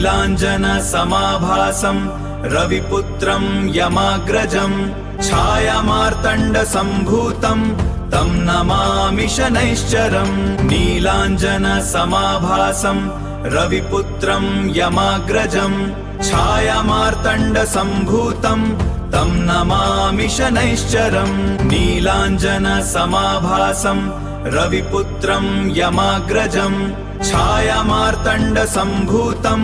नीलाञ्जनसमाभासं रविपुत्रं यमाग्रजं छायामार्तण्डसम्भूतं तं नमामि शनैश्चरम् नीलाञ्जनसमाभासं रविपुत्रं यमाग्रजं छायामार्तण्डसम्भूतं तं नमामि शनैश्चरम् नीलाञ्जनसमाभासं रविपुत्रं यमाग्रजं छायामार्तण्डसम्भूतं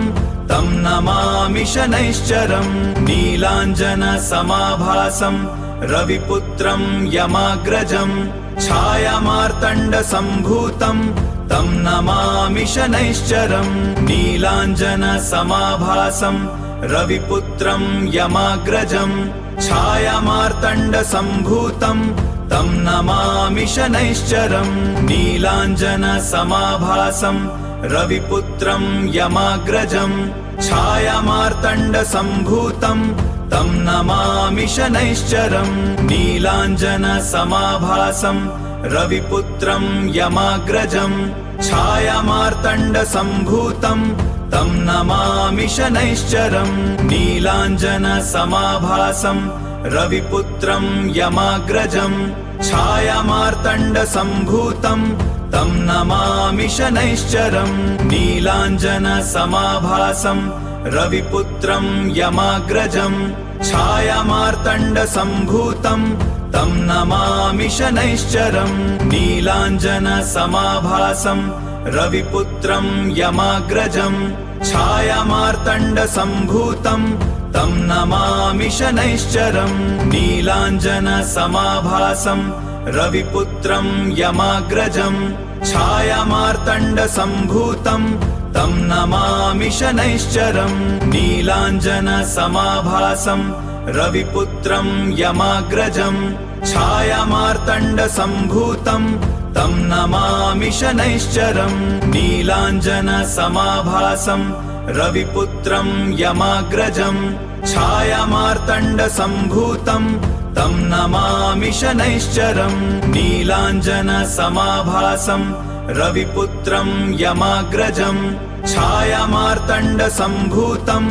तं नमामि शनैश्चरम् नीलाञ्जनसमाभासं रविपुत्रं यमाग्रजं छायामार्तण्डसम्भूतं तं नमामि शनैश्चरम् नीलाञ्जनसमाभासं रविपुत्रं यमाग्रजं छायामार्तण्डसम्भूतं तं नमामि शनैश्चरम् नीलाञ्जनसमाभासं रविपुत्रं यमाग्रजं छायामार्तण्डसम्भूतं तं नमामि शनैश्चरम् नीलाञ्जनसमाभासं रविपुत्रं यमाग्रजं छायामार्तण्डसम्भूतं तं नमामि शनैश्चरम् नीलाञ्जनसमाभासं रविपुत्रं यमाग्रजं छायामार्तण्डसम्भूतं तं नमामि शनैश्चरम् नीलाञ्जनसमाभासं रविपुत्रं यमाग्रजं छायामार्तण्डसम्भूतं तं नमामि शनैश्चरम् नीलाञ्जनसमाभासं रविपुत्रं यमाग्रजं छायामार्तण्डसम्भूतं तं नमामि शनैश्चरम् नीलाञ्जनसमाभासं रविपुत्रं यमाग्रजं छायामार्तण्डसम्भूतं तं नमामि शनैश्चरम् नीलाञ्जनसमाभासं रविपुत्रं यमाग्रजं छायामार्तण्डसम्भूतं तं नमामि शनैश्चरम् नीलाञ्जनसमाभासं रविपुत्रं यमाग्रजं छायामार्तण्डसम्भूतं तं नमामि शनैश्चरम् नीलाञ्जनसमाभासं रविपुत्रं यमाग्रजं छायामार्तण्डसम्भूतं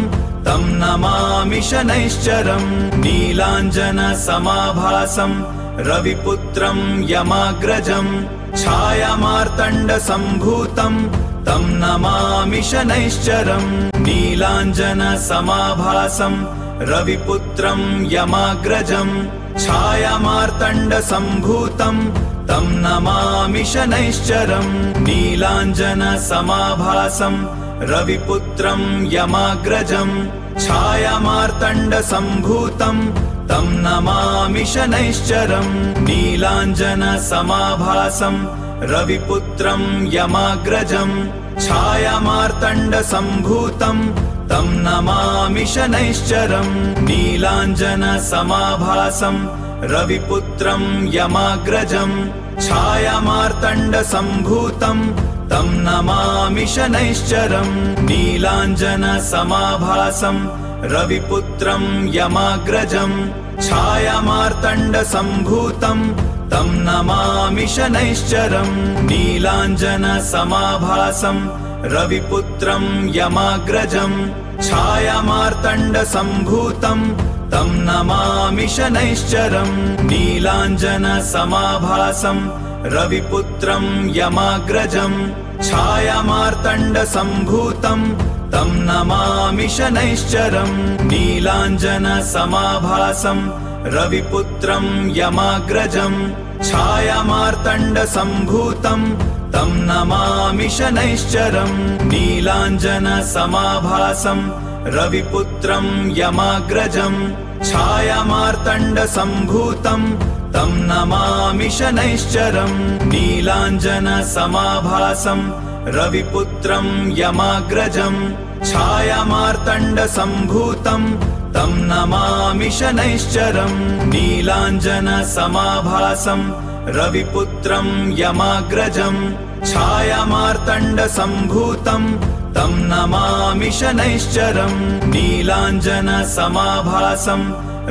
तं नमामि शनैश्चरम् नीलाञ्जनसमाभासं रविपुत्रं यमाग्रजं छायामार्तण्डसम्भूतं तं नमामि शनैश्चरम् नीलाञ्जनसमाभासं रविपुत्रं यमाग्रजं छायामार्तण्डसम्भूतं तं नमामि शनैश्चरम् नीलाञ्जनसमाभासं रविपुत्रं यमाग्रजं छायामार्तण्डसम्भूतं तं नमामि शनैश्चरम् नीलाञ्जनसमाभासं रविपुत्रं यमाग्रजं छायामार्तण्डसम्भूतं तं नमामि शनैश्चरम् नीलाञ्जनसमाभासं रविपुत्रं यमाग्रजं छायामार्तण्डसम्भूतं तं नमामि शनैश्चरम् नीलाञ्जनसमाभासं रविपुत्रं यमाग्रजं छायामार्तण्डसम्भूतं तं नमामि शनैश्चरम् नीलाञ्जनसमाभासं रविपुत्रं यमाग्रजं छायामार्तण्डसम्भूतं तं नमामि शनैश्चरम् नीलाञ्जनसमाभासं रविपुत्रं यमाग्रजं छायामार्तण्डसम्भूतं तं नमामि शनैश्चरम् नीलाञ्जनसमाभासं रविपुत्रं यमाग्रजं छायामार्तण्डसम्भूतं तं नमामि शनैश्चरम् नीलाञ्जनसमाभासं रविपुत्रं यमाग्रजं छायामार्तण्डसम्भूतं तं नमामि शनैश्चरम् नीलाञ्जनसमाभासं रविपुत्रं यमाग्रजं छायामार्तण्डसम्भूतं तं नमामि शनैश्चरम् नीलाञ्जनसमाभासं रविपुत्रं यमाग्रजं छायामार्तण्डसम्भूतं तं नमामि शनैश्चरम् नीलाञ्जनसमाभासं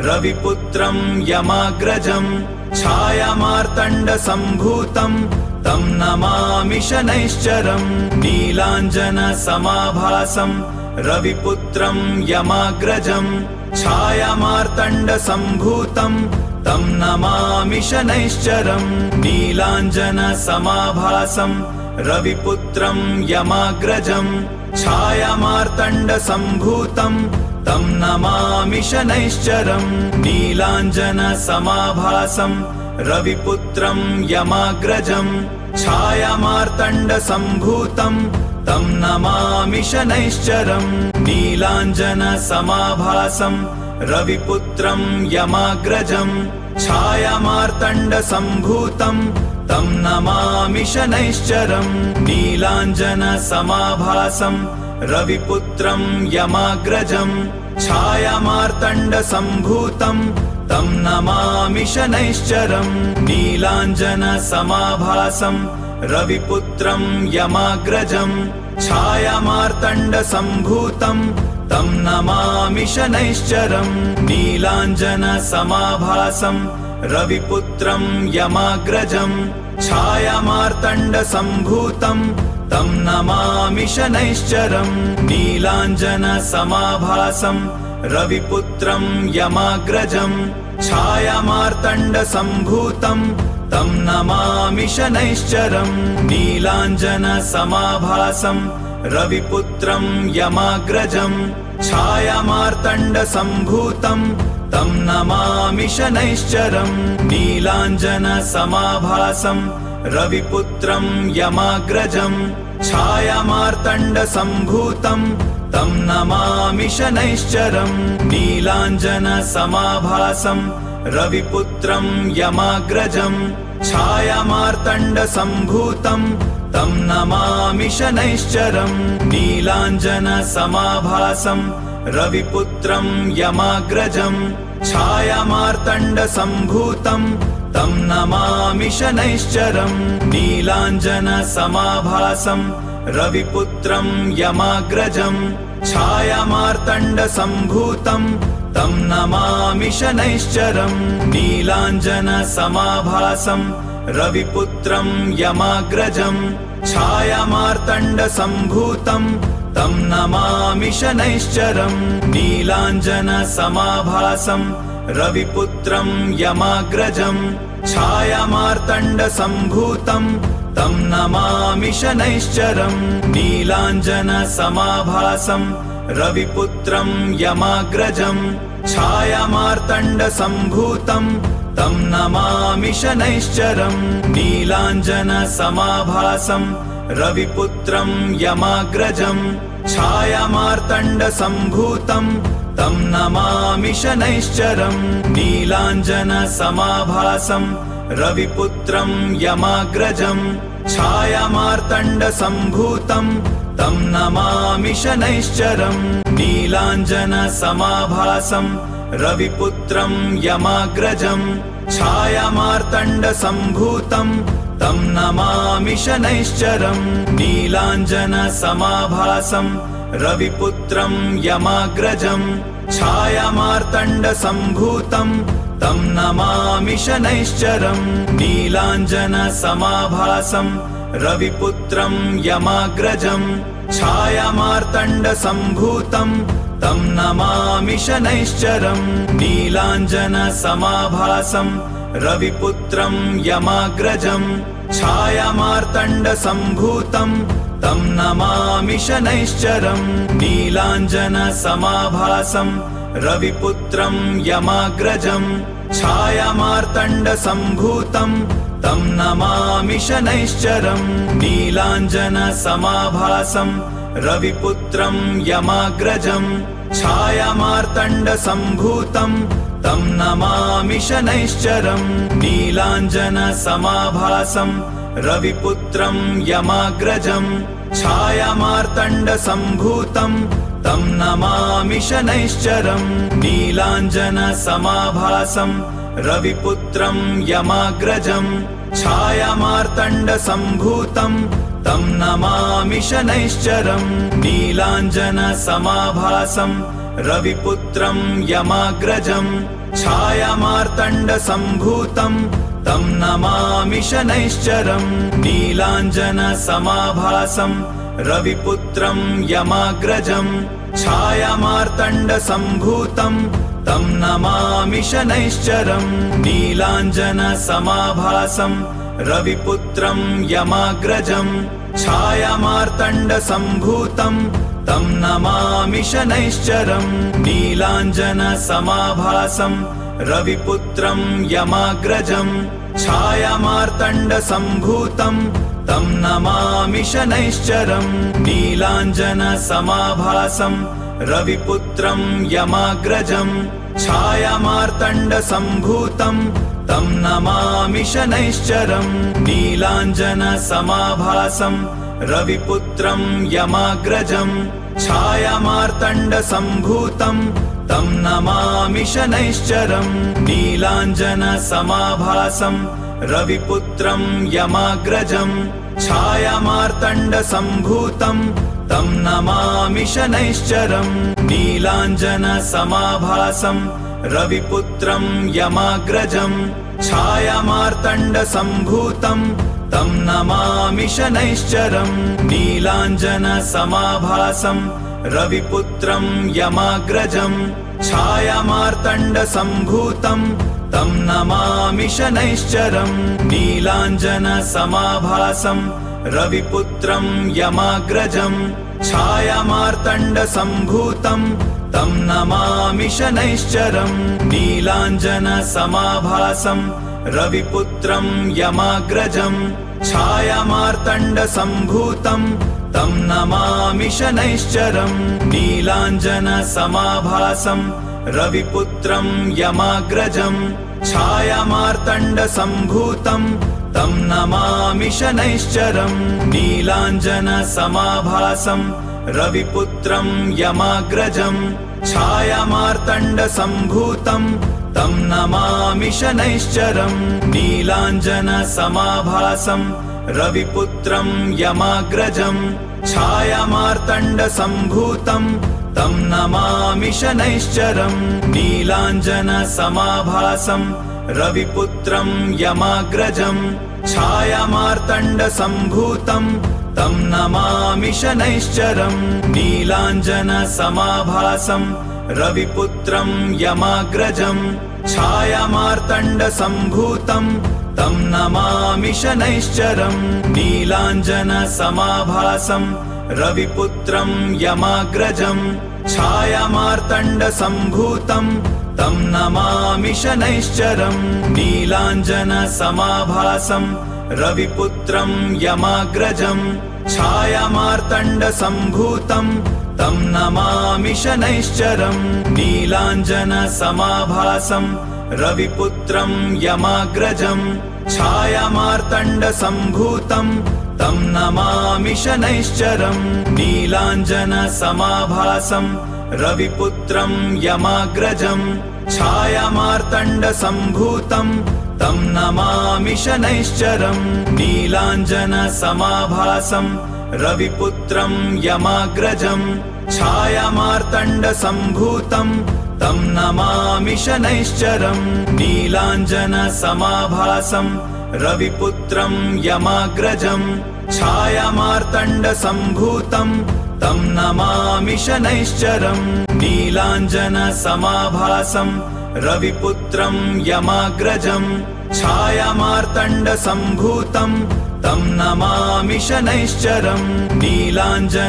रविपुत्रं यमाग्रजं छायामार्तण्डसम्भूतं तं नमामि शनैश्चरम् नीलाञ्जनसमाभासं रविपुत्रं यमाग्रजं छायामार्तण्डसम्भूतं तं नमामि शनैश्चरम् नीलाञ्जनसमाभासं रविपुत्रं यमाग्रजं छायामार्तण्डसम्भूतं तं नमामि शनैश्चरम् नीलाञ्जनसमाभासं रविपुत्रं यमाग्रजं छायामार्तण्डसम्भूतं तं नमामि शनैश्चरम् नीलाञ्जनसमाभासं रविपुत्रं यमाग्रजं छायामार्तण्डसम्भूतं तं नमामि शनैश्चरम् नीलाञ्जनसमाभासं रविपुत्रं यमाग्रजं छायामार्तण्डसम्भूतं तं नमामि शनैश्चरम् नीलाञ्जनसमाभासं रविपुत्रं यमाग्रजं छायामार्तण्डसम्भूतं तं नमामि शनैश्चरम् नीलाञ्जनसमाभासं रविपुत्रं यमाग्रजं छायामार्तण्डसम्भूतं तं नमामि शनैश्चरम् नीलाञ्जनसमाभासं रविपुत्रं यमाग्रजं छायामार्तण्डसम्भूतं तं नमामि शनैश्चरम् नीलाञ्जनसमाभासं रविपुत्रं यमाग्रजं छायामार्तण्डसम्भूतं तं नमामि शनैश्चरम् नीलाञ्जनसमाभासं रविपुत्रं यमाग्रजं छायामार्तण्डसम्भूतं तं नमामि शनैश्चरम् नीलाञ्जनसमाभासं रविपुत्रं यमाग्रजं छायामार्तण्डसम्भूतं तं नमामि शनैश्चरम् नीलाञ्जनसमाभासं रविपुत्रं यमाग्रजं छायामार्तण्डसम्भूतं तं नमामि शनैश्चरम् नीलाञ्जनसमाभासं रविपुत्रं यमाग्रजं छायामार्तण्डसम्भूतं तं नमामि शनैश्चरम् नीलाञ्जनसमाभासं रविपुत्रं यमाग्रजं छायामार्तण्डसम्भूतं तं नमामि शनैश्चरम् नीलाञ्जनसमाभासं रविपुत्रं यमाग्रजं छायामार्तण्डसम्भूतं तं नमामि शनैश्चरम् नीलाञ्जनसमाभासं रविपुत्रं यमाग्रजं छायामार्तण्डसम्भूतं तं नमामि शनैश्चरम् नीलाञ्जनसमाभासं रविपुत्रं यमाग्रजं छायामार्तण्डसम्भूतं तं नमामि शनैश्चरम् नीलाञ्जनसमाभासं रविपुत्रं यमाग्रजं छायामार्तण्डसम्भूतं तं नमामि शनैश्चरम् नीलाञ्जनसमाभासं रविपुत्रं यमाग्रजं छायामार्तण्डसम्भूतं तं नमामि शनैश्चरम् नीलाञ्जनसमाभासं रविपुत्रं यमाग्रजं छायामार्तण्डसम्भूतं तं नमामि शनैश्चरम् नीलाञ्जनसमाभासं रविपुत्रं यमाग्रजं छायामार्तण्डसम्भूतं तं नमामि शनैश्चरम् नीलाञ्जनसमाभासं रविपुत्रं यमाग्रजं छायामार्तण्डसम्भूतं तं नमामि शनैश्चरम् नीलाञ्जनसमाभासं रविपुत्रं यमाग्रजं छायामार्तण्डसम्भूतं तं नमामि शनैश्चरम् नीलाञ्जनसमाभासं रविपुत्रं यमाग्रजं छायामार्तण्डसम्भूतं तं नमामि शनैश्चरम् नीलाञ्जनसमाभासं रविपुत्रं यमाग्रजं छायामार्तण्डसम्भूतं तं नमामि शनैश्चरम् नीलाञ्जनसमाभासं रविपुत्रं यमाग्रजं छायामार्तण्डसम्भूतं तं नमामि शनैश्चरम् नीलाञ्जनसमाभासं रविपुत्रं यमाग्रजं छायामार्तण्डसम्भूतं तं नमामि शनैश्चरम् नीलाञ्जनसमाभासं रविपुत्रं यमाग्रजं छायामार्तण्डसम्भूतं तं नमामि शनैश्चरम् नीलाञ्जनसमाभासं रविपुत्रं यमाग्रजं छायामार्तण्डसम्भूतं तं नमामि शनैश्चरम् नीलाञ्जनसमाभासं रविपुत्रं यमाग्रजं छायामार्तण्डसम्भूतं तं नमामि शनैश्चरम् नीलाञ्जनसमाभासं रविपुत्रं यमाग्रजं छायामार्तण्डसम्भूतं तं नमामि शनैश्चरम् नीलाञ्जनसमाभासं रविपुत्रं यमाग्रजं छायामार्तण्डसम्भूतं तं नमामि शनैश्चरम् नीलाञ्जनसमाभासं रविपुत्रं यमाग्रजं छायामार्तण्डसम्भूतं तं नमामि शनैश्चरम् नीलाञ्जनसमाभासं रविपुत्रं यमाग्रजं छायामार्तण्डसम्भूतं तं नमामि शनैश्चरम् नीलाञ्जनसमाभासं रविपुत्रं यमाग्रजं छायामार्तण्डसम्भूतं तं नमामि शनैश्चरम् नीलाञ्जनसमाभासं रविपुत्रं यमाग्रजं छायामार्तण्डसम्भूतं तं नमामि शनैश्चरम् नीलाञ्जनसमाभासं रविपुत्रं यमाग्रजं छायामार्तण्डसम्भूतं तं नमामि शनैश्चरम् नीलाञ्जनसमाभासं रविपुत्रं यमाग्रजं छायामार्तण्डसम्भूतं तं नमामि शनैश्चरम् नीलाञ्जनसमाभासं रविपुत्रं यमाग्रजं छायामार्तण्डसम्भूतं तं नमामि शनैश्चरम् नीलाञ्जनसमाभासं रविपुत्रं यमाग्रजं छायामार्तण्डसम्भूतं तं नमामि शनैश्चरम् नीलाञ्जनसमाभासं रविपुत्रं यमाग्रजं छायामार्तण्डसम्भूतं तं नमामि शनैश्चरम् नीलाञ्जनसमाभासं रविपुत्रं यमाग्रजं छायामार्तण्डसम्भूतं तं नमामि शनैश्चरम् नीलाञ्जनसमाभासं रविपुत्रं यमाग्रजं छायामार्तण्डसम्भूतं तं नमामि शनैश्चरम् नीलाञ्जनसमाभासं रविपुत्रं यमाग्रजं छायामार्तण्डसम्भूतं तं नमामि शनैश्चरम् नीलाञ्जनसमाभासं रविपुत्रं यमाग्रजं छायामार्तण्डसम्भूतं तं नमामि शनैश्चरम् नीलाञ्जनसमाभासं रविपुत्रं यमाग्रजं छायामार्तण्डसम्भूतं तं नमामि शनैश्चरम् नीलाञ्जनसमाभासं रविपुत्रं यमाग्रजं छायामार्तण्डसम्भूतं तं नमामि शनैश्चरम् नीलाञ्जनसमाभासं रविपुत्रं यमाग्रजं छायामार्तण्डसम्भूतं तं नमामि शनैश्चरम् नीलाञ्जनसमाभासं रविपुत्रं यमाग्रजं छायामार्तण्डसम्भूतं तं नमामि शनैश्चरम् नीलाञ्जनसमाभासं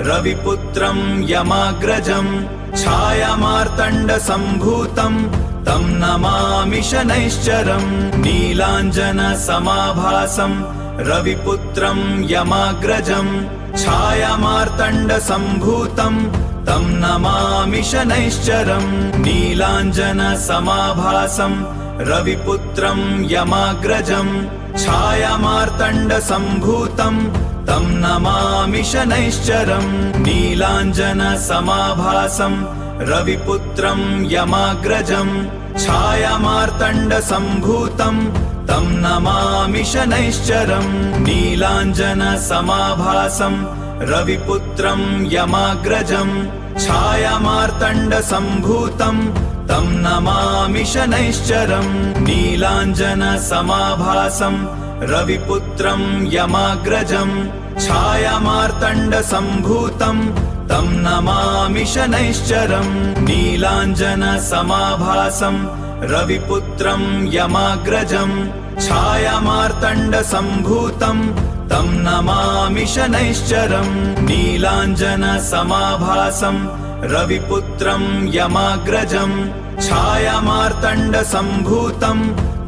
रविपुत्रं यमाग्रजं छायामार्तण्डसम्भूतं तं नमामि शनैश्चरम् नीलाञ्जनसमाभासं रविपुत्रं यमाग्रजं छायामार्तण्डसम्भूतं तं नमामि शनैश्चरम् नीलाञ्जनसमाभासं रविपुत्रं यमाग्रजं छायामार्तण्डसम्भूतं तं नमामि शनैश्चरम् नीलाञ्जनसमाभासं रविपुत्रं यमाग्रजं छायामार्तण्डसम्भूतं तं नमामि शनैश्चरम् नीलाञ्जनसमाभासं रविपुत्रं यमाग्रजं छायामार्तण्डसम्भूतं तं नमामि शनैश्चरम् नीलाञ्जनसमाभासं रविपुत्रं यमाग्रजं छायामार्तण्डसम्भूतं तं नमामि शनैश्चरम् नीलाञ्जनसमाभासं रविपुत्रं यमाग्रजम् छायामार्तण्डसम्भूतं तं नमामि शनैश्चरम् नीलाञ्जनसमाभासं रविपुत्रं यमाग्रजम् छायामार्तण्डसम्भूतं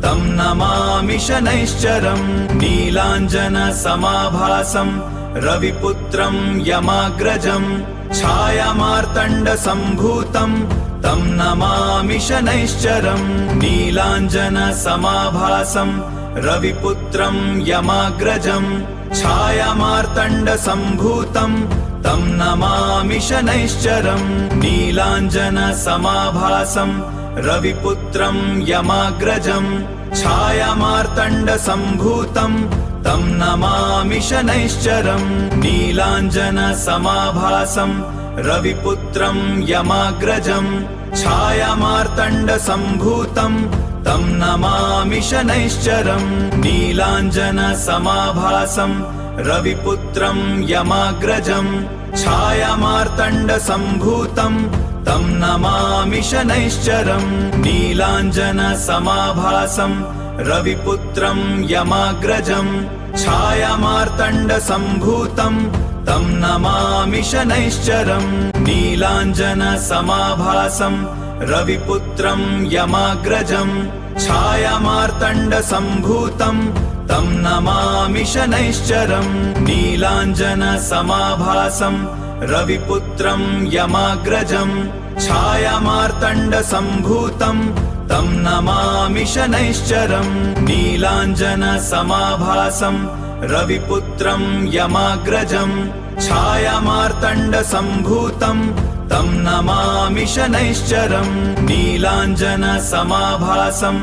तं नमामि शनैश्चरम् नीलाञ्जनसमाभासं रविपुत्रं यमाग्रजम् छायामार्तण्डसम्भूतं तं नमामि शनैश्चरम् नीलाञ्जनसमाभासं रविपुत्रं यमाग्रजम् छायामार्तण्डसम्भूतं तं नमामि शनैश्चरम् नीलाञ्जनसमाभासं रविपुत्रं यमाग्रजम् छायामार्तण्डसम्भूतं तं नमामि शनैश्चरम् नीलाञ्जनसमाभासं रविपुत्रं यमाग्रजम् छायामार्तण्डसम्भूतं तं नमामि शनैश्चरम् नीलाञ्जनसमाभासं रविपुत्रं यमाग्रजम् छायामार्तण्डसम्भूतं तं नमामि शनैश्चरम् नीलाञ्जनसमाभासं रविपुत्रं यमाग्रजम् छायामार्तण्डसम्भूतं तं नमामि शनैश्चरम् नीलाञ्जनसमाभासं रविपुत्रं यमाग्रजम् छायामार्तण्डसम्भूतं तं नमामि शनैश्चरम् नीलाञ्जनसमाभासं रविपुत्रं यमाग्रजम् छायामार्तण्डसम्भूतं तं नमामि शनैश्चरम् नीलाञ्जनसमाभासं रविपुत्रं यमाग्रजम् छायामार्तण्डसम्भूतं तं नमामि शनैश्चरम् नीलाञ्जनसमाभासं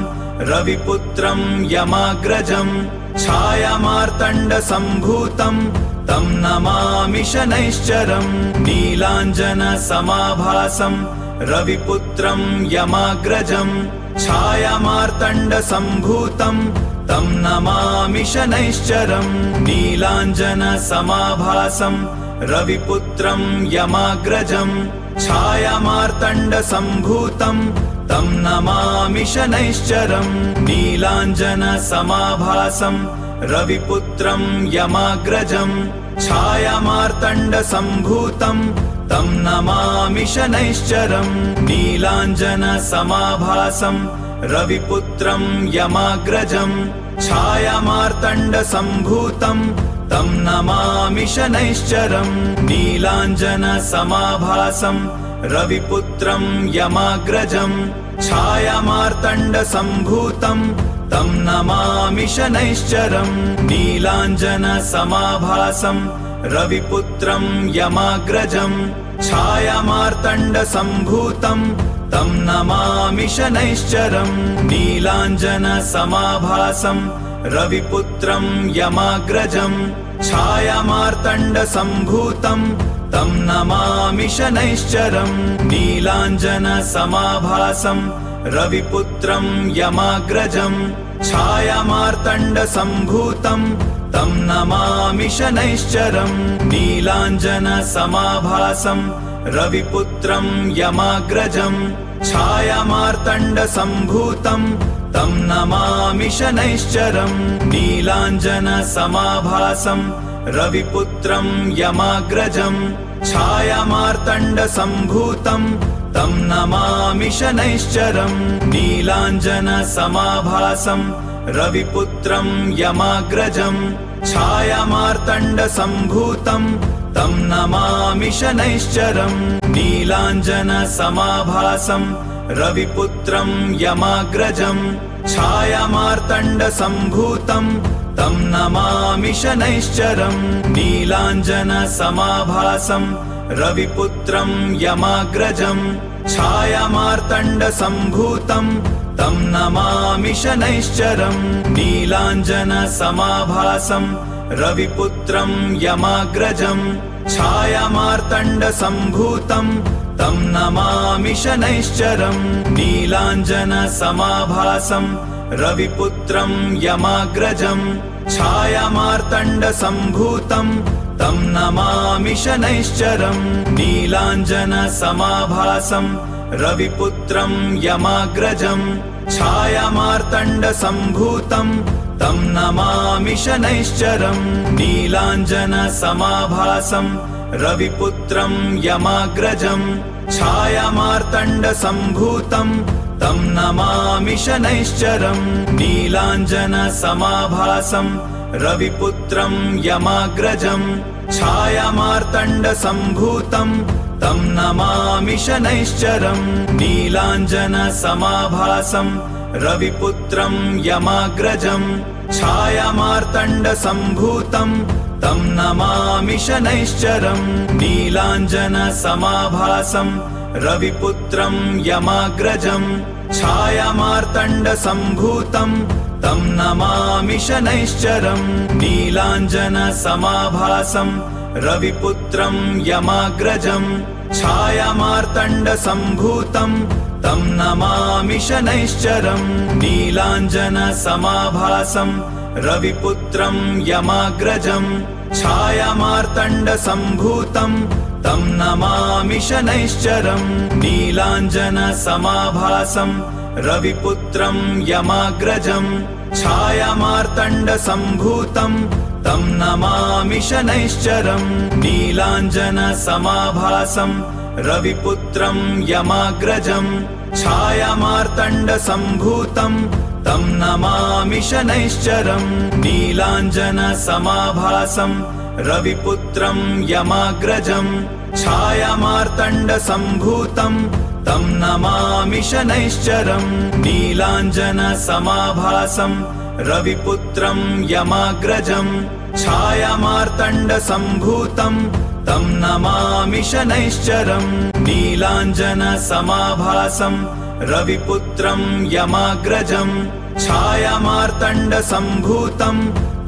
रविपुत्रं यमाग्रजम् छायामार्तण्डसम्भूतं तं नमामि शनैश्चरम् नीलाञ्जनसमाभासं रविपुत्रं यमाग्रजम् छायामार्तण्डसम्भूतं तं नमामि शनैश्चरम् नीलाञ्जनसमाभासं रविपुत्रं यमाग्रजम् छायामार्तण्डसम्भूतं तं नमामि शनैश्चरम् नीलाञ्जनसमाभासं रविपुत्रं यमाग्रजम् छायामार्तण्डसम्भूतं तं नमामि शनैश्चरम् नीलाञ्जनसमाभासं रविपुत्रं यमाग्रजम् छायामार्तण्डसम्भूतं तं नमामि शनैश्चरम् नीलाञ्जनसमाभासं रविपुत्रं यमाग्रजम् छायामार्तण्डसम्भूतं तं नमामि शनैश्चरम् नीलाञ्जनसमाभासं रविपुत्रं यमाग्रजम् छायामार्तण्डसम्भूतं तं नमामि शनैश्चरम् नीलाञ्जनसमाभासं रविपुत्रं यमाग्रजम् छायामार्तण्डसम्भूतं तं नमामि शनैश्चरम् नीलाञ्जनसमाभासं रविपुत्रं यमाग्रजम् छायामार्तण्डसम्भूतं तं नमामि शनैश्चरम् नीलाञ्जनसमाभासं रविपुत्रं यमाग्रजम् छायामार्तण्डसम्भूतं तं नमामि शनैश्चरम् नीलाञ्जनसमाभासं रविपुत्रं यमाग्रजम् छायामार्तण्डसम्भूतं तं नमामि शनैश्चरम् नीलाञ्जनसमाभासं रविपुत्रं यमाग्रजम् छायामार्तण्डसम्भूतं तं नमामि शनैश्चरम् नीलाञ्जनसमाभासं रविपुत्रं यमाग्रजम् छायामार्तण्डसम्भूतं तं नमामि शनैश्चरम् नीलाञ्जनसमाभासं रविपुत्रं यमाग्रजम् छायामार्तण्डसम्भूतं तं नमामि शनैश्चरम् नीलाञ्जनसमाभासं रविपुत्रं यमाग्रजम् छायामार्तण्डसम्भूतं तं नमामि शनैश्चरम् नीलाञ्जनसमाभासं रविपुत्रं यमाग्रजम् छायामार्तण्डसम्भूतं तं नमामि शनैश्चरम् नीलाञ्जनसमाभासं रविपुत्रं यमाग्रजम् छायामार्तण्डसम्भूतं तं नमामि शनैश्चरम् नीलाञ्जनसमाभासं रविपुत्रं यमाग्रजम् छायामार्तण्डसम्भूतं तं नमामि शनैश्चरम् नीलाञ्जनसमाभासं रविपुत्रं यमाग्रजम् छायामार्तण्डसम्भूतं तं नमामि शनैश्चरम् नीलाञ्जनसमाभासं रविपुत्रं यमाग्रजम् छायामार्तण्डसम्भूतं तं नमामि शनैश्चरम् नीलाञ्जनसमाभासं रविपुत्रं यमाग्रजम् छायामार्तण्डसम्भूतं तं नमामि शनैश्चरम् नीलाञ्जनसमाभासं रविपुत्रं यमाग्रजम् छायामार्तण्डसम्भूतं तं नमामि शनैश्चरम् नीलाञ्जनसमाभासं रविपुत्रं यमाग्रजम् छायामार्तण्डसम्भूतं तं नमामि शनैश्चरम् नीलाञ्जनसमाभासं रविपुत्रं यमाग्रजम् छायामार्तण्डसम्भूतं तं नमामि शनैश्चरम् नीलाञ्जनसमाभासं रविपुत्रं यमाग्रजम् छायामार्तण्डसम्भूतं तं नमामि शनैश्चरम् नीलाञ्जनसमाभासं रविपुत्रं यमाग्रजम् छायामार्तण्डसम्भूतं तं नमामि शनैश्चरम् नीलाञ्जनसमाभासं रविपुत्रं यमाग्रजम् छायामार्तण्डसम्भूतं तं नमामि शनैश्चरम् नीलाञ्जनसमाभासं रविपुत्रं यमाग्रजम् छायामार्तण्डसम्भूतं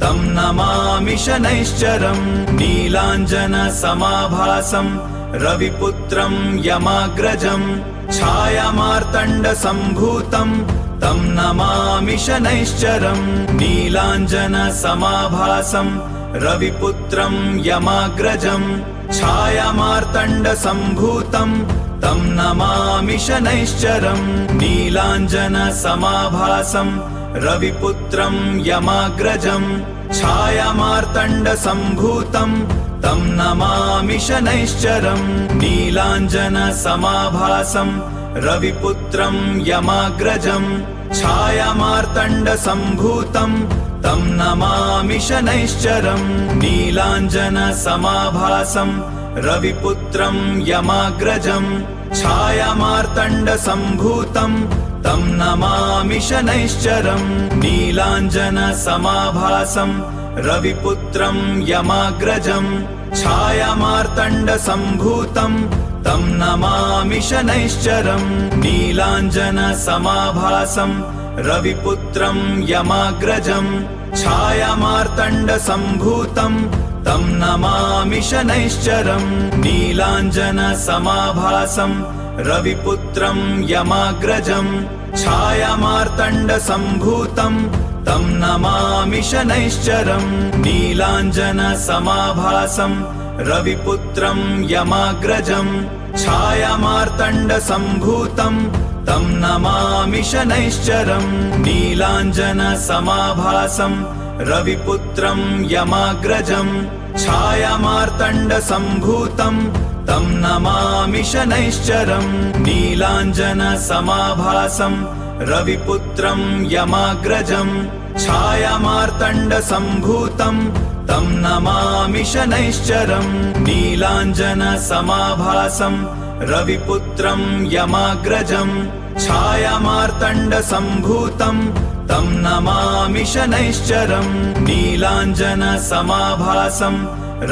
तं नमामि शनैश्चरम् नीलाञ्जनसमाभासं रविपुत्रं यमाग्रजम् छायामार्तण्डसम्भूतं तं नमामि शनैश्चरम् नीलाञ्जनसमाभासं रविपुत्रं यमाग्रजम् छायामार्तण्डसम्भूतं तं नमामि शनैश्चरम् नीलाञ्जनसमाभासं रविपुत्रं यमाग्रजम् छायामार्तण्डसम्भूतं तं नमामि शनैश्चरम् नीलाञ्जनसमाभासं रविपुत्रं यमाग्रजम् छायामार्तण्डसम्भूतं तं नमामि शनैश्चरम् नीलाञ्जनसमाभासं रविपुत्रं यमाग्रजम् छायामार्तण्डसम्भूतं तं नमामि शनैश्चरम् नीलाञ्जनसमाभासं रविपुत्रं यमाग्रजम् छायामार्तण्डसम्भूतं तं नमामि शनैश्चरम् नीलाञ्जनसमाभासं रविपुत्रं यमाग्रजम् छायामार्तण्डसम्भूतं तं नमामि शनैश्चरम् नीलाञ्जनसमाभासं रविपुत्रं यमाग्रजम् छायामार्तण्डसम्भूतं तं नमामि शनैश्चरम् नीलाञ्जनसमाभासं रविपुत्रं यमाग्रजम् छायामार्तण्डसम्भूतं तं नमामि शनैश्चरम् नीलाञ्जनसमाभासं रविपुत्रं यमाग्रजम् छायामार्तण्डसम्भूतं तं नमामि शनैश्चरम् नीलाञ्जनसमाभासं रविपुत्रं यमाग्रजम् छायामार्तण्डसम्भूतं तं नमामि शनैश्चरम् नीलाञ्जनसमाभासं रविपुत्रं यमाग्रजम् छायामार्तण्डसम्भूतं तं नमामि शनैश्चरम् नीलाञ्जनसमाभासं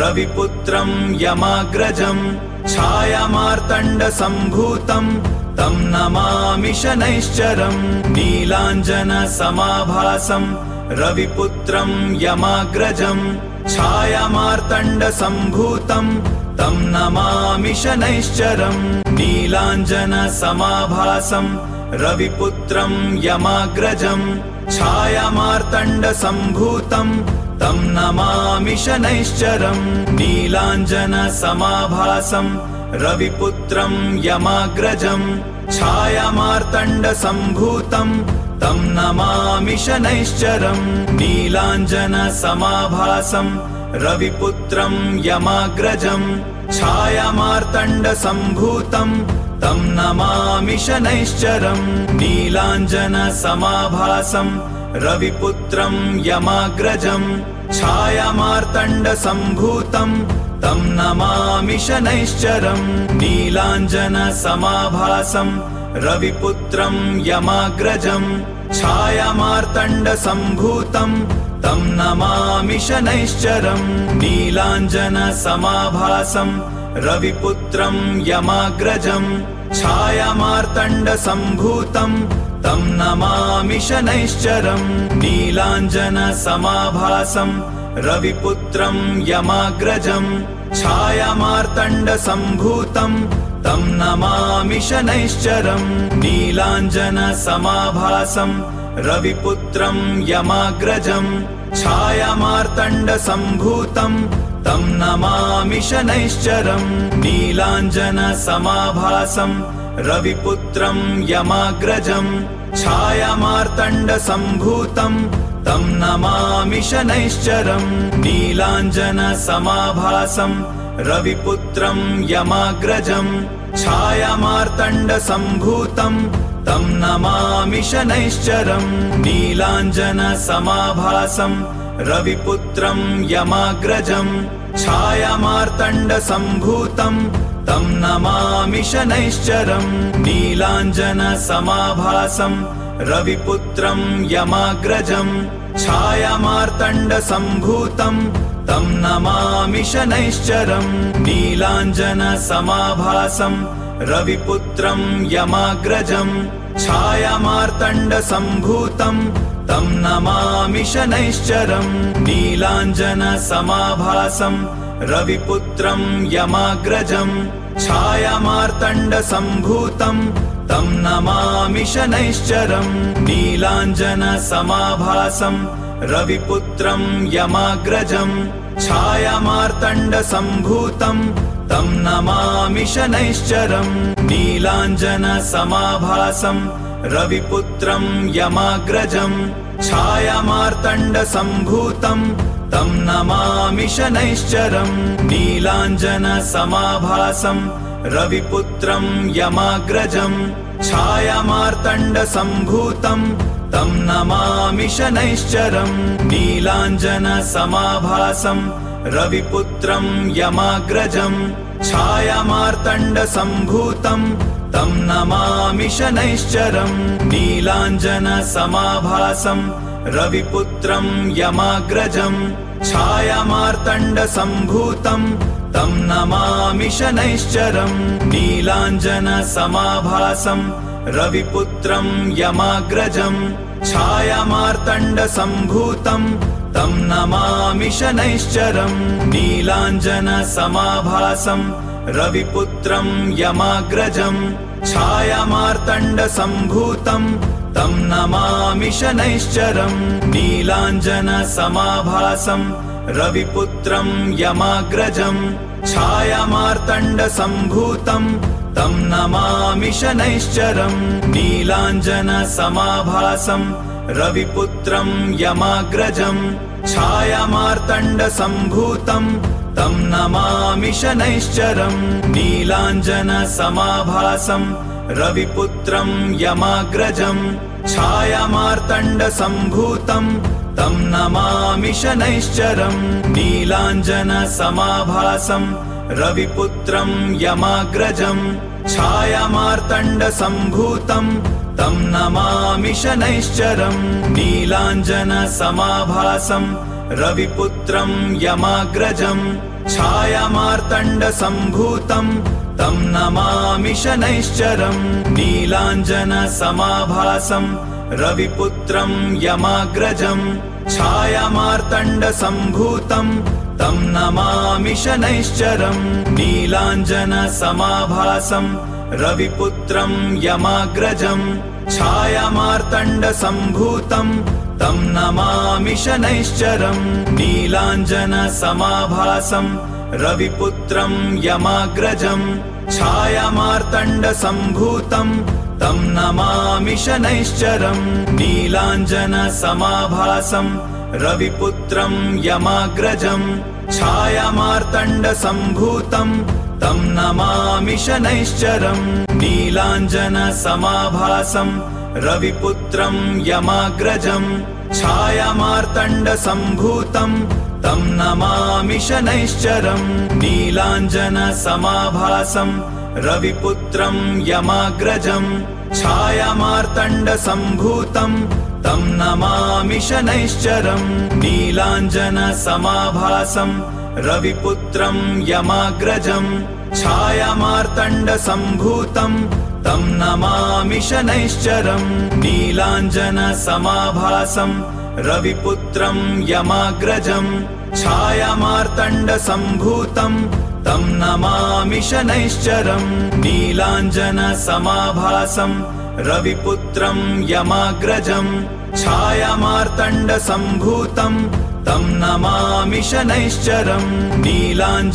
रविपुत्रं यमाग्रजम् छायामार्तण्डसम्भूतं तं नमामि शनैश्चरम् नीलाञ्जनसमाभासं रविपुत्रं यमाग्रजम् छायामार्तण्डसम्भूतं तं नमामि शनैश्चरम् नीलाञ्जनसमाभासं रविपुत्रं यमाग्रजम् छायामार्तण्डसम्भूतं तं नमामि शनैश्चरम् नीलाञ्जनसमाभासं रविपुत्रं यमाग्रजम् छायामार्तण्डसम्भूतं तं नमामि शनैश्चरम् नीलाञ्जनसमाभासं रविपुत्रं यमाग्रजम् छायामार्तण्डसम्भूतं तं नमामि शनैश्चरम् नीलाञ्जनसमाभासं रविपुत्रं यमाग्रजम् छायामार्तण्डसम्भूतं तं नमामि शनैश्चरम् नीलाञ्जनसमाभासं रविपुत्रं यमाग्रजम् छायामार्तण्डसम्भूतं तं नमामि शनैश्चरम् नीलाञ्जनसमाभासं रविपुत्रं यमाग्रजम् छायामार्तण्डसम्भूतं तं नमामि शनैश्चरम् नीलाञ्जनसमाभासं रविपुत्रं यमाग्रजम् छायामार्तण्डसम्भूतं तं नमामि शनैश्चरम् नीलाञ्जनसमाभासं रविपुत्रं यमाग्रजम् छायामार्तण्डसम्भूतं तं नमामि शनैश्चरम् नीलाञ्जनसमाभासं रविपुत्रं यमाग्रजम् छायामार्तण्डसम्भूतं तं नमामि शनैश्चरम् नीलाञ्जनसमाभासं रविपुत्रं यमाग्रजम् छायामार्तण्डसम्भूतं तं नमामि शनैश्चरम् नीलाञ्जनसमाभासं रविपुत्रं यमाग्रजम् छायामार्तण्डसम्भूतं तं नमामि शनैश्चरम् नीलाञ्जनसमाभासं रविपुत्रं यमाग्रजम् छायामार्तण्डसम्भूतं तं नमामि शनैश्चरम् नीलाञ्जनसमाभासं रविपुत्रं यमाग्रजम् छायामार्तण्डसम्भूतं तं नमामि शनैश्चरम् नीलाञ्जनसमाभासं रविपुत्रं यमाग्रजम् छायामार्तण्डसम्भूतं तं नमामि शनैश्चरम् नीलाञ्जनसमाभासं रविपुत्रं यमाग्रजम् छायामार्तण्डसम्भूतं तं नमामि शनैश्चरम् नीलाञ्जनसमाभासं रविपुत्रं यमाग्रजम् छायामार्तण्डसम्भूतं तं नमामि शनैश्चरम् नीलाञ्जनसमाभासं रविपुत्रं यमाग्रजम् छायामार्तण्डसम्भूतं तं नमामि शनैश्चरम् नीलाञ्जनसमाभासं रविपुत्रं यमाग्रजम् छायामार्तण्डसम्भूतं तं नमामि शनैश्चरम् नीलाञ्जनसमाभासं रविपुत्रं यमाग्रजम् छायामार्तण्डसम्भूतं तं नमामि शनैश्चरम् नीलाञ्जनसमाभासं रविपुत्रं यमाग्रजम् छायामार्तण्डसम्भूतं तं नमामि शनैश्चरम् नीलाञ्जनसमाभासं रविपुत्रं यमाग्रजम् छायामार्तण्डसम्भूतं तं नमामि शनैश्चरम् नीलाञ्जनसमाभासं रविपुत्रं यमाग्रजम् छायामार्तण्डसम्भूतं तं नमामि शनैश्चरम् नीलाञ्जनसमाभासं रविपुत्रं यमाग्रजम् छायामार्तण्डसम्भूतं तं नमामि शनैश्चरम् नीलाञ्जनसमाभासं रविपुत्रं यमाग्रजम् छायामार्तण्डसम्भूतं तं नमामि शनैश्चरम् नीलाञ्जनसमाभासं रविपुत्रं यमाग्रजम् छायामार्तण्डसम्भूतं तं नमामि शनैश्चरम् नीलाञ्जनसमाभासं रविपुत्रं यमाग्रजम् छायामार्तण्डसम्भूतं तं नमामि शनैश्चरम् नीलाञ्जनसमाभासं रविपुत्रं यमाग्रजम् छायामार्तण्डसम्भूतं तं नमामि शनैश्चरं नीलाञ्जनसमाभासं रविपुत्रं यमाग्रजं छायामार्तण्डसम्भूतं तं नमामि शनैश्चरं नीलाञ्जनसमाभासं रविपुत्रं यमाग्रजं छायामार्तण्डसम्भूतं तं नमामि शनैश्चरं नीलाञ्जनसमाभासं रविपुत्रं यमाग्रजं छायामार्तण्डसम्भूतं तं नमामि शनैश्चरं नीलाञ्जनसमाभासं रविपुत्रं यमाग्रजं छायामार्तण्डसम्भूतं तं नमामि शनैश्चरं नीलाञ्जनसमाभासं रविपुत्रं यमाग्रजं छायामार्तण्डसम्भूतं तं नमामि शनैश्चरं नीलाञ्जनसमाभासं रविपुत्रं यमाग्रजं छायामार्तण्डसम्भूतं तं नमामि शनैश्चरं नीलाञ्जनसमाभासं रविपुत्रं यमाग्रजं छायामार्तण्डसम्भूतं तं नमामि शनैश्चरं नीलाञ्जनसमाभासं रविपुत्रं यमाग्रजं छायामार्तण्डसम्भूतं तं नमामि शनैश्चरं नीलाञ्जनसमाभासं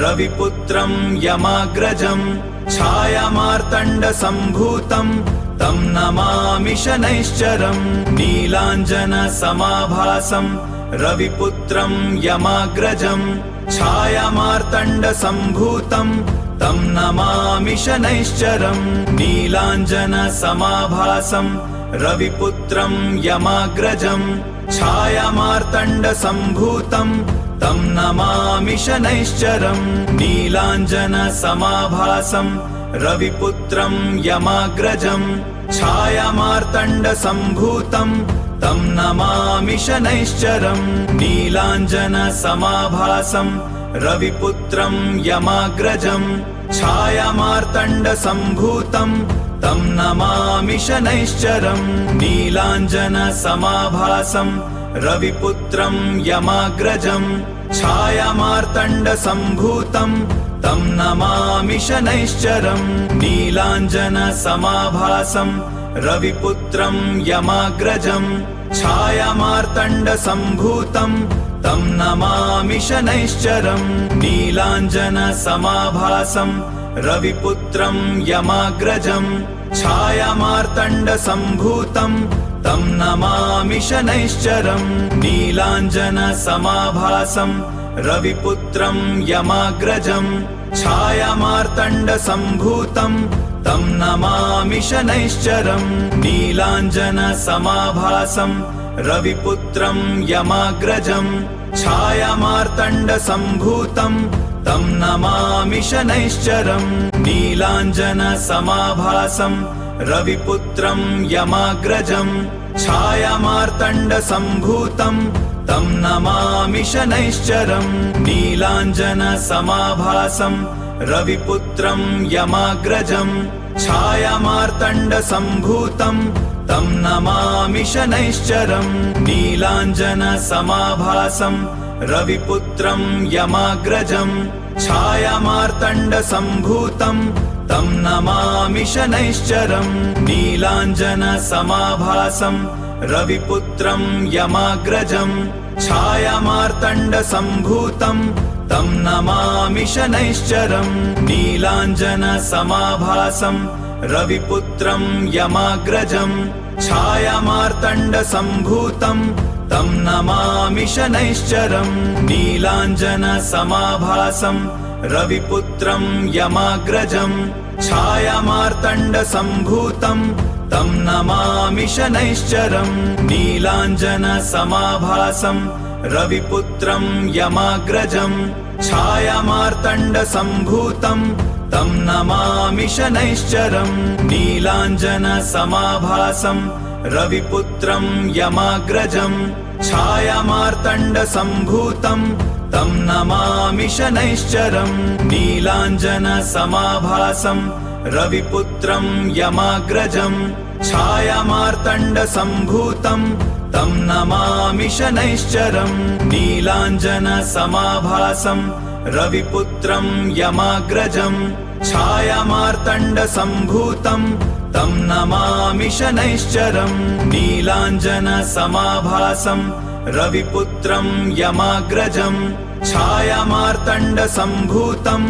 रविपुत्रं यमाग्रजं छायामार्तण्डसम्भूतं तं नमामि शनैश्चरं नीलाञ्जनसमाभासं रविपुत्रं यमाग्रजं छायामार्तण्डसम्भूतं तं नमामि शनैश्चरं नीलाञ्जनसमाभासं रविपुत्रं यमाग्रजं छायामार्तण्डसम्भूतं तं नमामि शनैश्चरं नीलाञ्जनसमाभासं रविपुत्रं यमाग्रजं छायामार्तण्डसम्भूतं तं नमामि शनैश्चरं नीलाञ्जनसमाभासं रविपुत्रं यमाग्रजं छायामार्तण्डसम्भूतं तं नमामि शनैश्चरं नीलाञ्जनसमाभासं रविपुत्रं यमाग्रजं छायामार्तण्डसम्भूतं तं नमामि शनैश्चरं नीलाञ्जनसमाभासं रविपुत्रं यमाग्रजं छायामार्तण्डसम्भूतं तं नमामि शनैश्चरं नीलाञ्जनसमाभासं रविपुत्रं यमाग्रजं छायामार्तण्डसम्भूतं तं नमामि शनैश्चरं नीलाञ्जनसमाभासं रविपुत्रं यमाग्रजं छायामार्तण्डसम्भूतं तं नमामि शनैश्चरं नीलाञ्जनसमाभासं रविपुत्रं यमाग्रजं छायामार्तण्डसम्भूतं तं नमामि शनैश्चरं नीलाञ्जनसमाभासं रविपुत्रं यमाग्रजं छायामार्तण्डसम्भूतं तं नमामि शनैश्चरं नीलाञ्जनसमाभासं रविपुत्रं यमाग्रजं छायामार्तण्डसम्भूतं तं नमामि शनैश्चरं नीलाञ्जनसमाभासं रविपुत्रं यमाग्रजं छायामार्तण्डसम्भूतं तं नमामि शनैश्चरं नीलाञ्जनसमाभासं रविपुत्रं यमाग्रजं छायामार्तण्डसम्भूतं तं नमामि शनैश्चरं नीलाञ्जनसमाभासं रविपुत्रं यमाग्रजं छायामार्तण्डसम्भूतं तं नमामि शनैश्चरं नीलाञ्जनसमाभासं रविपुत्रं यमाग्रजं छायामार्तण्डसम्भूतं तं नमामि शनैश्चरं नीलाञ्जनसमाभासं रविपुत्रं यमाग्रजं छायामार्तण्डसम्भूतं तं नमामि शनैश्चरं नीलाञ्जनसमाभासं रविपुत्रं यमाग्रजं छायामार्तण्डसम्भूतं तं नमामि शनैश्चरं नीलाञ्जनसमाभासं रविपुत्रं यमाग्रजं छायामार्तण्डसम्भूतं तं नमामि शनैश्चरं नीलाञ्जनसमाभासं रविपुत्रं यमाग्रजं छायामार्तण्डसम्भूतं तं नमामि शनैश्चरं नीलाञ्जनसमाभासं रविपुत्रं यमाग्रजं छायामार्तण्डसम्भूतं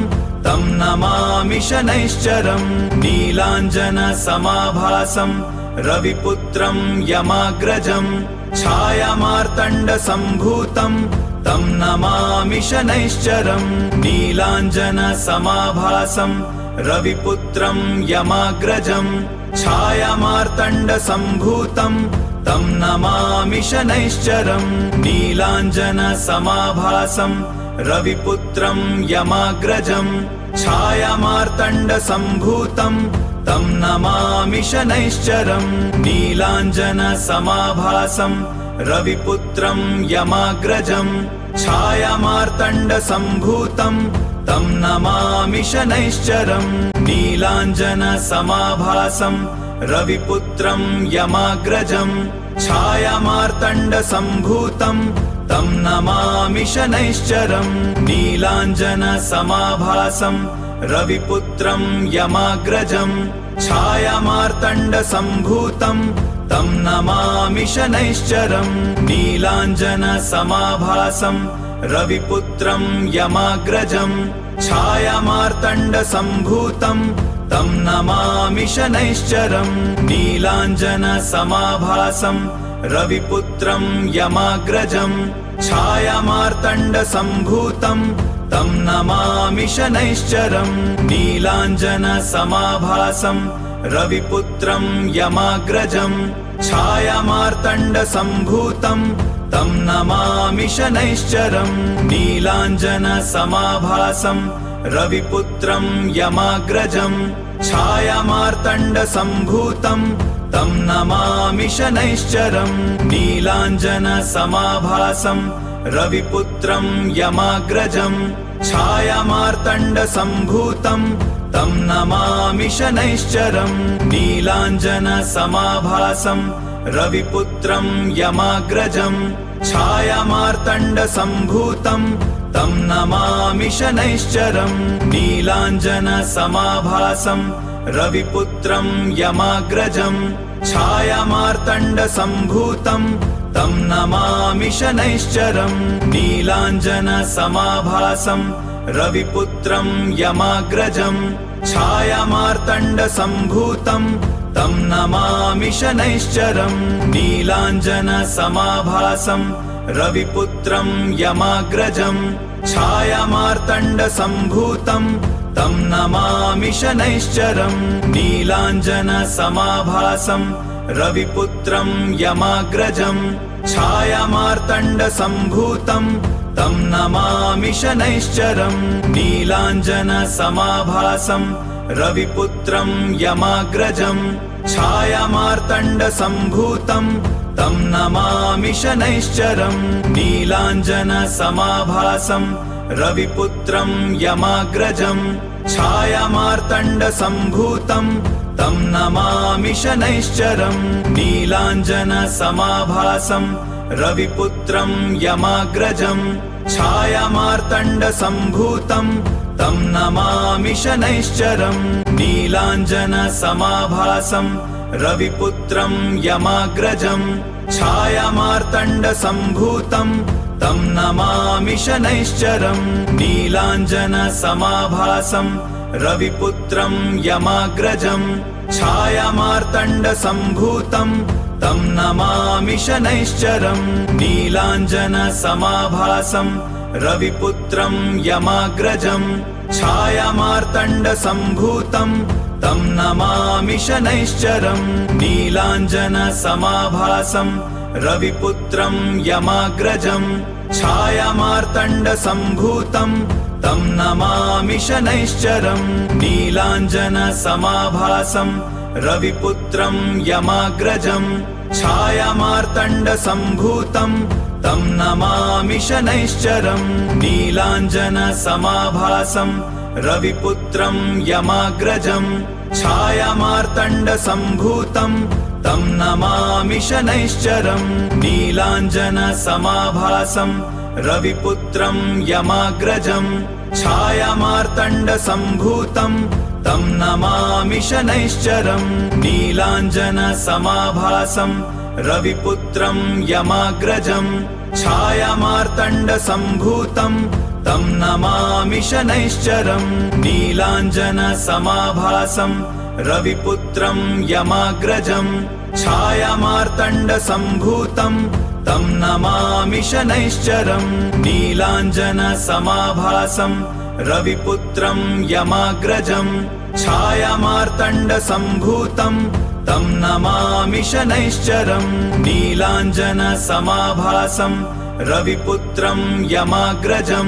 तं नमामि शनैश्चरं नीलाञ्जनसमाभासं रविपुत्रं यमाग्रजं छायामार्तण्डसम्भूतं तं नमामि शनैश्चरं नीलाञ्जनसमाभासं रविपुत्रं यमाग्रजं छायामार्तण्डसम्भूतं तं नमामि शनैश्चरं नीलाञ्जनसमाभासं रविपुत्रं यमाग्रजं छायामार्तण्डसम्भूतं तं नमामि शनैश्चरं नीलाञ्जनसमाभासं रविपुत्रं यमाग्रजं छायामार्तण्डसम्भूतं तं नमामि शनैश्चरं नीलाञ्जनसमाभासं रविपुत्रं यमाग्रजं छायामार्तण्डसम्भूतं तं नमामि शनैश्चरं नीलाञ्जनसमाभासं रविपुत्रं यमाग्रजं छायामार्तण्डसम्भूतं तं नमामि शनैश्चरं नीलाञ्जनसमाभासं रविपुत्रं यमाग्रजं छायामार्तण्डसम्भूतं तं नमामि शनैश्चरं नीलाञ्जनसमाभासं रविपुत्रं यमाग्रजं छायामार्तण्डसम्भूतं तं नमामि शनैश्चरं नीलाञ्जनसमाभासं रविपुत्रं यमाग्रजं छायामार्तण्डसम्भूतं तं नमामि शनैश्चरं नीलाञ्जनसमाभासं रविपुत्रं यमाग्रजं छायामार्तण्डसम्भूतं तं नमामि शनैश्चरं नीलाञ्जनसमाभासं रविपुत्रं यमाग्रजं छायामार्तण्डसम्भूतं तं नमामि शनैश्चरं नीलाञ्जनसमाभासं रविपुत्रं यमाग्रजं छायामार्तण्डसम्भूतं तं नमामि शनैश्चरं नीलाञ्जनसमाभासं रविपुत्रं यमाग्रजं छायामार्तण्डसम्भूतं तं नमामि शनैश्चरं नीलाञ्जनसमाभासं रविपुत्रं यमाग्रजं छायामार्तण्डसम्भूतं तं नमामि शनैश्चरं नीलाञ्जनसमाभासं रविपुत्रं यमाग्रजं छायामार्तण्डसम्भूतं तं नमामि शनैश्चरं नीलाञ्जनसमाभासं रविपुत्रं यमाग्रजं छायामार्तण्डसम्भूतं तं नमामि शनैश्चरं नीलाञ्जनसमाभासं रविपुत्रं यमाग्रजं छायामार्तण्डसम्भूतं तं नमामि शनैश्चरं नीलाञ्जनसमाभासं रविपुत्रं यमाग्रजं छायामार्तण्डसम्भूतं तं नमामि शनैश्चरं नीलाञ्जनसमाभासं रविपुत्रं यमाग्रजं छायामार्तण्डसम्भूतं तं नमामि शनैश्चरं नीलाञ्जनसमाभासं रविपुत्रं यमाग्रजं छायामार्तण्डसम्भूतं तं नमामि शनैश्चरं नीलाञ्जनसमाभासं रविपुत्रं यमाग्रजं छायामार्तण्डसम्भूतं तं नमामि शनैश्चरं नीलाञ्जनसमाभासं रविपुत्रं यमाग्रजं छायामार्तण्डसम्भूतं तं नमामि शनैश्चरं नीलाञ्जनसमाभासं रविपुत्रं यमाग्रजं छायामार्तण्डसम्भूतं तं नमामि शनैश्चरं नीलाञ्जनसमाभासं रविपुत्रं यमाग्रजं छायामार्तण्डसम्भूतं तं नमामि शनैश्चरं नीलाञ्जनसमाभासं रविपुत्रं यमाग्रजं छायामार्तण्डसम्भूतं तं नमामि शनैश्चरं नीलाञ्जनसमाभासं रविपुत्रं यमाग्रजं छायामार्तण्डसम्भूतं तं नमामि शनैश्चरं नीलाञ्जनसमाभासं रविपुत्रं यमाग्रजं छायामार्तण्डसम्भूतं तं नमामि शनैश्चरं नीलाञ्जनसमाभासं रविपुत्रं यमाग्रजं छायामार्तण्डसम्भूतं तं नमामि शनैश्चरं नीलाञ्जनसमाभासं रविपुत्रं यमाग्रजं छायामार्तण्डसम्भूतं तं नमामि शनैश्चरं नीलाञ्जनसमाभासं रविपुत्रं यमाग्रजं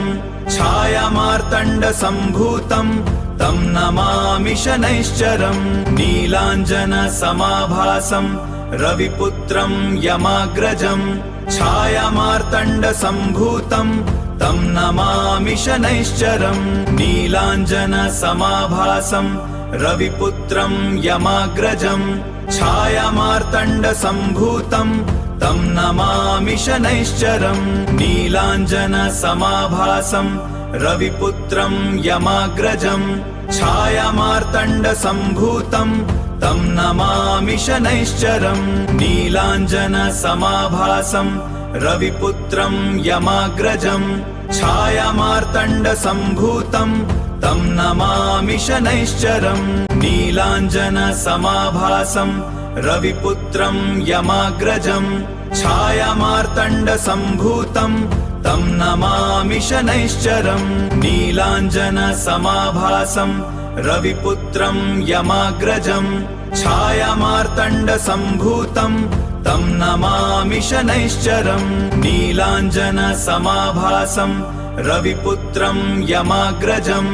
छायामार्तण्डसम्भूतं तं नमामि शनैश्चरं नीलाञ्जनसमाभासं रविपुत्रं यमाग्रजं छायामार्तण्डसम्भूतं तं नमामि शनैश्चरं नीलाञ्जनसमाभासं रविपुत्रं यमाग्रजं छायामार्तण्डसम्भूतं तं नमामि शनैश्चरं नीलाञ्जनसमाभासं रविपुत्रं यमाग्रजं छायामार्तण्डसम्भूतं तं नमामि शनैश्चरं नीलाञ्जनसमाभासं रविपुत्रं यमाग्रजं छायामार्तण्डसम्भूतं तं नमामि शनैश्चरं नीलाञ्जनसमाभासं रविपुत्रं यमाग्रजं छायामार्तण्डसम्भूतं तं नमामि शनैश्चरं नीलाञ्जनसमाभासं रविपुत्रं यमाग्रजं छायामार्तण्डसम्भूतं तं नमामि शनैश्चरं नीलाञ्जनसमाभासं रविपुत्रं यमाग्रजं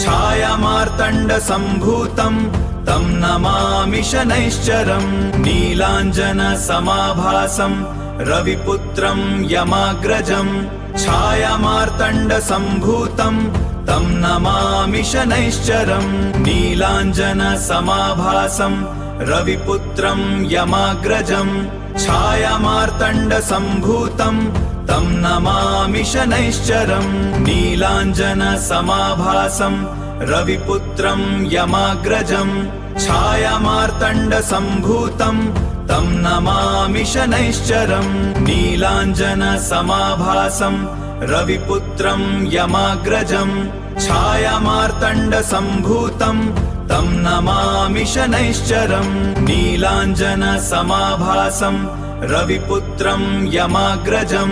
छायामार्तण्डसम्भूतं तं नमामि शनैश्चरं नीलाञ्जनसमाभासं रविपुत्रं यमाग्रजं छायामार्तण्डसम्भूतं तं नमामि शनैश्चरं नीलाञ्जनसमाभासं रविपुत्रं यमाग्रजं छायामार्तण्डसम्भूतं तं नमामि शनैश्चरं नीलाञ्जनसमाभासं रविपुत्रं यमाग्रजं छायामार्तण्डसम्भूतं तं नमामि शनैश्चरं नीलाञ्जनसमाभासं रविपुत्रं यमाग्रजं छायामार्तण्डसम्भूतं तं नमामि शनैश्चरं नीलाञ्जनसमाभासं रविपुत्रं यमाग्रजं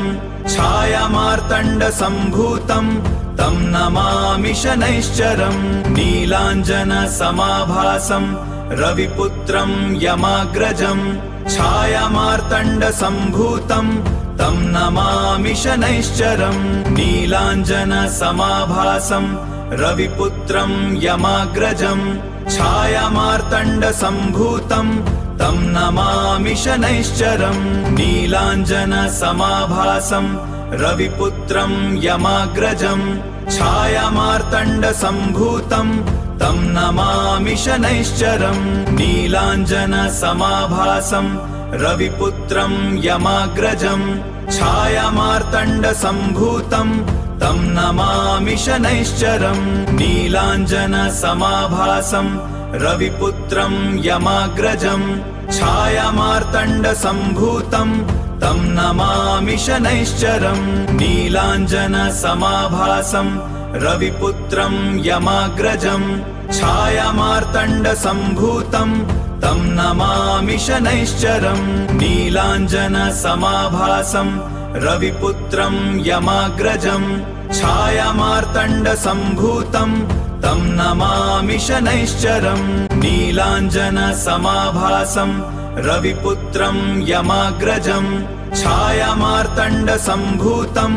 छायामार्तण्डसम्भूतं तं नमामि शनैश्चरं नीलाञ्जनसमाभासं रविपुत्रं यमाग्रजं छायामार्तण्डसम्भूतं तं नमामि शनैश्चरं नीलाञ्जनसमाभासं रविपुत्रं यमाग्रजं छायामार्तण्डसम्भूतं तं नमामि शनैश्चरं नीलाञ्जनसमाभासं रविपुत्रं यमाग्रजं छायामार्तण्डसम्भूतं तं नमामि शनैश्चरं नीलाञ्जनसमाभासं रविपुत्रं यमाग्रजं छायामार्तण्डसम्भूतं तं नमामि शनैश्चरं नीलाञ्जनसमाभासं रविपुत्रं यमाग्रजं छायामार्तण्डसम्भूतं तं नमामि शनैश्चरं नीलाञ्जनसमाभासं रविपुत्रं यमाग्रजं छायामार्तण्डसम्भूतं तं नमामि शनैश्चरं नीलाञ्जनसमाभासं रविपुत्रं यमाग्रजं छायामार्तण्डसम्भूतं तं नमामि शनैश्चरं नीलाञ्जनसमाभासं रविपुत्रं यमाग्रजं छायामार्तण्डसम्भूतं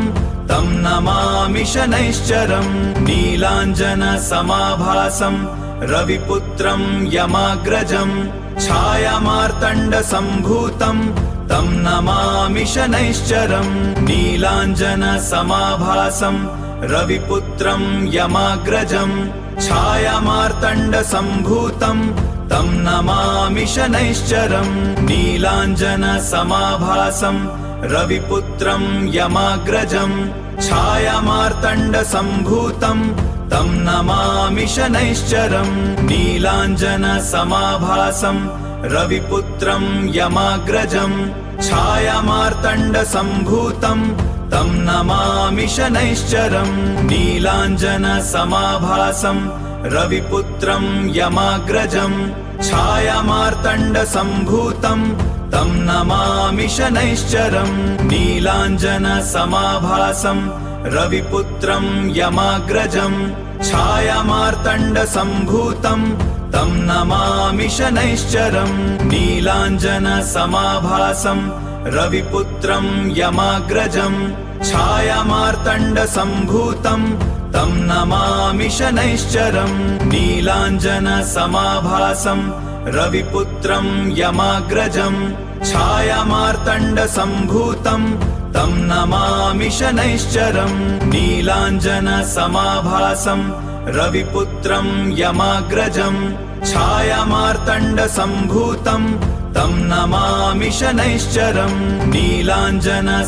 तं नमामि शनैश्चरं नीलाञ्जनसमाभासं रविपुत्रं यमाग्रजं छायामार्तण्डसम्भूतं तं नमामि शनैश्चरम् नीलाञ्जनसमाभासं रविपुत्रं यमाग्रजम् छायामार्तण्डसम्भूतं तं नमामि शनैश्चरम् नीलाञ्जनसमाभासं रविपुत्रं यमाग्रजम् छायामार्तण्डसम्भूतं तं नमामि शनैश्चरम् नीलाञ्जनसमाभासं रविपुत्रं यमाग्रजम् छायामार्तण्डसम्भूतं तं नमामि शनैश्चरम् नीलाञ्जनसमाभासं रविपुत्रं यमाग्रजम् छायामार्तण्डसम्भूतं तं नमामि शनैश्चरम् नीलाञ्जनसमाभासं रविपुत्रं यमाग्रजम् छायामार्तण्डसम्भूतं तं नमामि शनैश्चरम् नीलाञ्जनसमाभासं रविपुत्रं यमाग्रजम् छायामार्तण्डसम्भूतं तं नमामि शनैश्चरम् नीलाञ्जनसमाभासं रविपुत्रं यमाग्रजम् छायामार्तण्डसम्भूतं तं नमामि शनैश्चरम् नीलाञ्जनसमाभासं रविपुत्रं यमाग्रजम् छायामार्तण्डसम्भूतं तं नमामि शनैश्चरम् नीलाञ्जनसमाभासं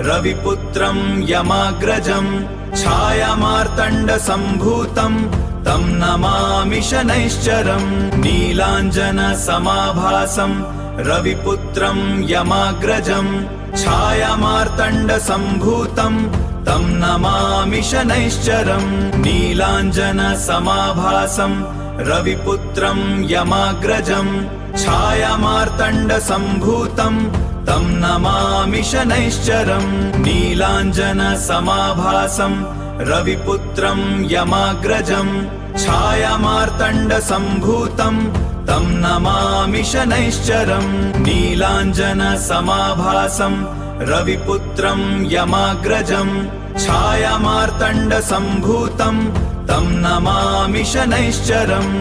रविपुत्रं यमाग्रजम् छायामार्तण्डसम्भूतं तं नमामि शनैश्चरम् नीलाञ्जनसमाभासं रविपुत्रं यमाग्रजम् छायामार्तण्डसम्भूतं तं नमामि शनैश्चरम् नीलाञ्जनसमाभासं रविपुत्रं यमाग्रजम् छायामार्तण्डसम्भूतं तं नमामि शनैश्चरम् नीलाञ्जनसमाभासं रविपुत्रं यमाग्रजम् छायामार्तण्डसम्भूतं तं नमामि शनैश्चरम् नीलाञ्जनसमाभासं रविपुत्रं यमाग्रजम् छायामार्तण्डसम्भूतं तं नमामि शनैश्चरम्।